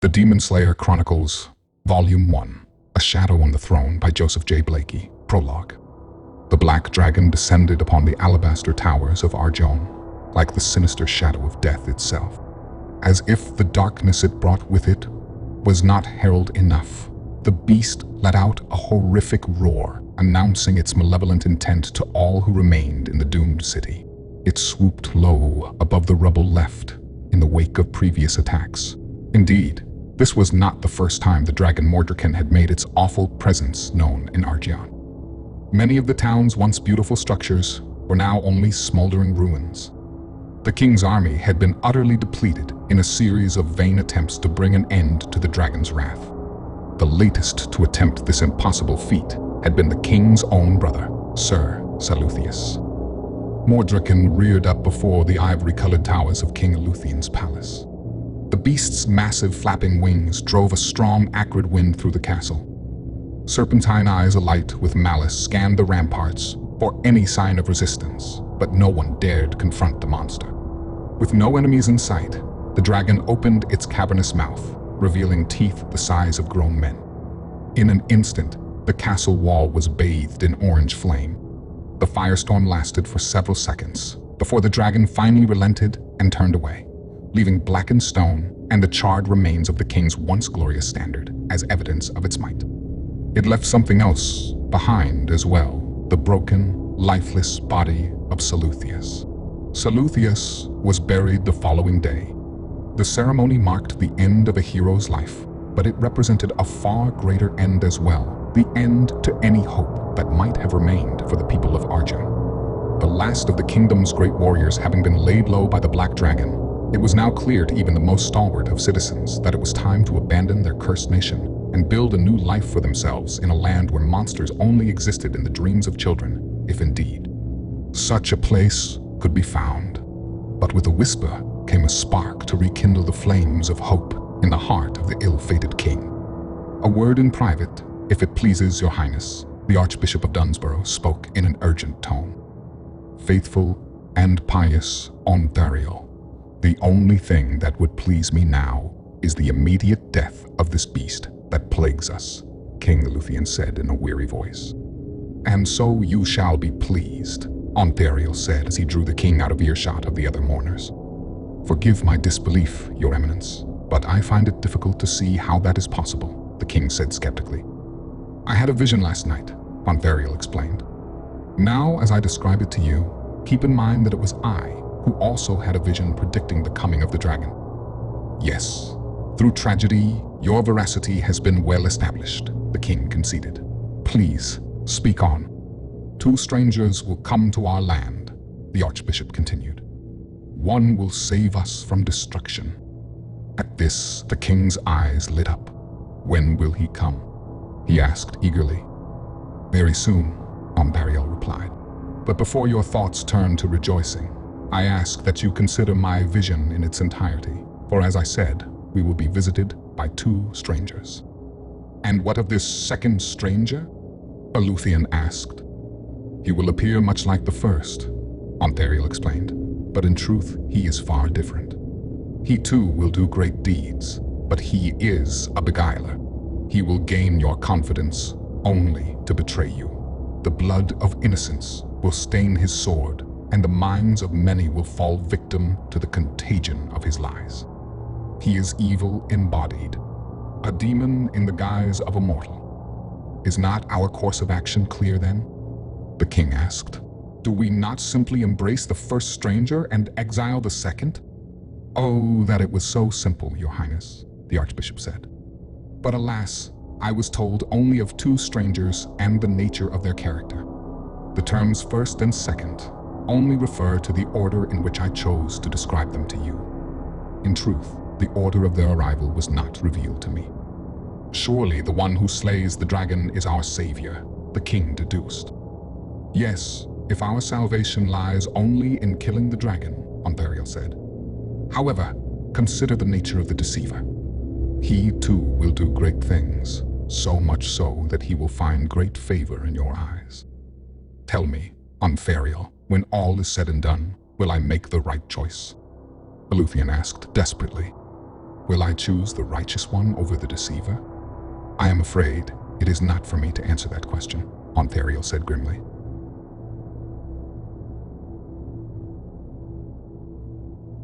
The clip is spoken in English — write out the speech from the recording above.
The Demonslayer Chronicles, Volume 1, A Shadow on the Throne by Joseph J. Blakey, Prologue. The black dragon descended upon the alabaster towers of Arjun, like the sinister shadow of death itself. As if the darkness it brought with it was not herald enough, the beast let out a horrific roar, announcing its malevolent intent to all who remained in the doomed city. It swooped low above the rubble left in the wake of previous attacks. Indeed, this was not the first time the dragon Mordrekin had made its awful presence known in Arjun. Many of the town's once beautiful structures were now only smoldering ruins. The king's army had been utterly depleted in a series of vain attempts to bring an end to the dragon's wrath. The latest to attempt this impossible feat had been the king's own brother, Sir Saluthius. Mordrekin reared up before the ivory-colored towers of King Eluthian's palace. The beast's massive flapping wings drove a strong, acrid wind through the castle. Serpentine eyes alight with malice scanned the ramparts for any sign of resistance, but no one dared confront the monster. With no enemies in sight, the dragon opened its cavernous mouth, revealing teeth the size of grown men. In an instant, the castle wall was bathed in orange flame. The firestorm lasted for several seconds before the dragon finally relented and turned away, leaving blackened stone and the charred remains of the king's once glorious standard as evidence of its might. It left something else behind as well, the broken, lifeless body of Saluthius. Saluthius was buried the following day. The ceremony marked the end of a hero's life, but it represented a far greater end as well, the end to any hope that might have remained for the people of Arjun. The last of the kingdom's great warriors having been laid low by the Black Dragon, it was now clear to even the most stalwart of citizens that it was time to abandon their cursed nation and build a new life for themselves in a land where monsters only existed in the dreams of children, if indeed such a place could be found. But with a whisper came a spark to rekindle the flames of hope in the heart of the ill-fated king. "A word in private, if it pleases your highness," the Archbishop of Dunsborough spoke in an urgent tone. "Faithful and pious Onthariel, the only thing that would please me now is the immediate death of this beast that plagues us," King Eluthian said in a weary voice. "And so you shall be pleased," Onthariel said as he drew the king out of earshot of the other mourners. "Forgive my disbelief, your eminence, but I find it difficult to see how that is possible," the king said skeptically. "I had a vision last night," Onthariel explained. "Now, as I describe it to you, keep in mind that it was I who also had a vision predicting the coming of the dragon. Yes, through tragedy, your veracity has been well established," the king conceded. "Please, speak on." "Two strangers will come to our land," the archbishop continued. "One will save us from destruction." At this, the king's eyes lit up. "When will he come?" he asked eagerly. "Very soon," Onthariel replied. "But before your thoughts turn to rejoicing, I ask that you consider my vision in its entirety, for as I said, we will be visited by two strangers." "And what of this second stranger?" Eluthian asked. "He will appear much like the first," Onthariel explained, "but in truth he is far different. He too will do great deeds, but he is a beguiler. He will gain your confidence only to betray you. The blood of innocence will stain his sword, and the minds of many will fall victim to the contagion of his lies. He is evil embodied, a demon in the guise of a mortal. Is not our course of action clear then?" the king asked. "Do we not simply embrace the first stranger and exile the second?" "Oh, that it was so simple, your highness," the archbishop said. "But alas, I was told only of two strangers and the nature of their character. The terms first and second only refer to the order in which I chose to describe them to you. In truth, the order of their arrival was not revealed to me." "Surely the one who slays the dragon is our savior," the king deduced. "Yes, if our salvation lies only in killing the dragon," Onthariel said. "However, consider the nature of the deceiver. He too will do great things, so much so that he will find great favor in your eyes. Tell me, Onthariel, when all is said and done, will I make the right choice?" Eluthian asked desperately. Will I choose the righteous one over the deceiver? I am afraid it is not for me to answer that question, Onthariel said grimly.